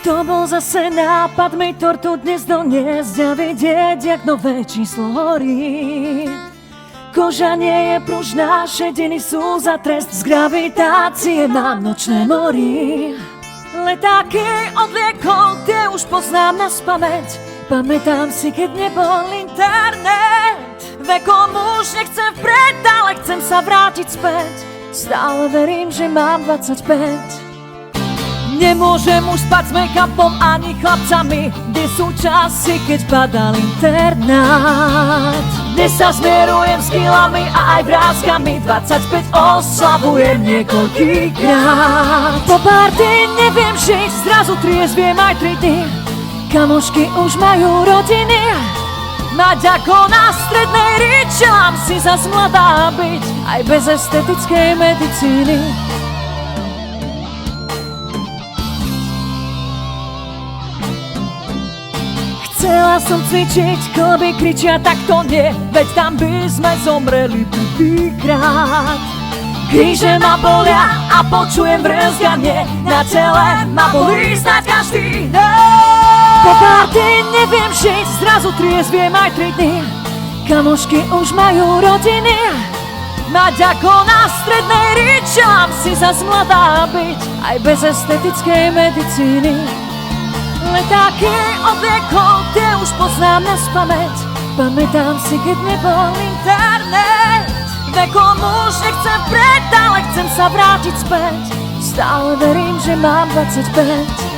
To bol zase nápad mi tortu dnes doniesť a vidieť, jak nové číslo horí. Koža nie je pružná, šediny sú za trest, z gravitácie mám nočné mori. Letáky od liekov, tie už poznám naspamäť. Pamätám si, keď nebol internet. Vekom už nechcem vpred, ale chcem sa vrátiť späť. Stále verím, že mám 25. Nemôžem už spať s make-upom ani chlapcami, kde sú časy, keď padal internát. Dnes sa zmierujem s kilami a aj vrázkami, 25 oslavujem niekoľkýkrát. Po party neviem žiť, zrazu triezviem aj 3 dny. Kamošky už majú rodiny, mať ako na strednej ričelám si zas mladá byť, aj bez estetickej medicíny. Chcela som cvičiť, klby kričia, tak to nie, veď tam by sme zomreli prvýkrát. Kríže ma bolia a počujem vrzganie, na tele ma bolí snáď každý deň. Po party neviem žiť, zrazu triezviem aj 3 dny. Kamošky už majú rodiny, mať ako na strednej ričelám si zas mladá byť, aj bez estetickej medicíny. Letáky od liekov, tie už poznám naspamäť. Pamätám si, keď nebol internet. Vekom už nechcem vpred, ale chcem sa vrátiť späť. Stále verím, že mám 25.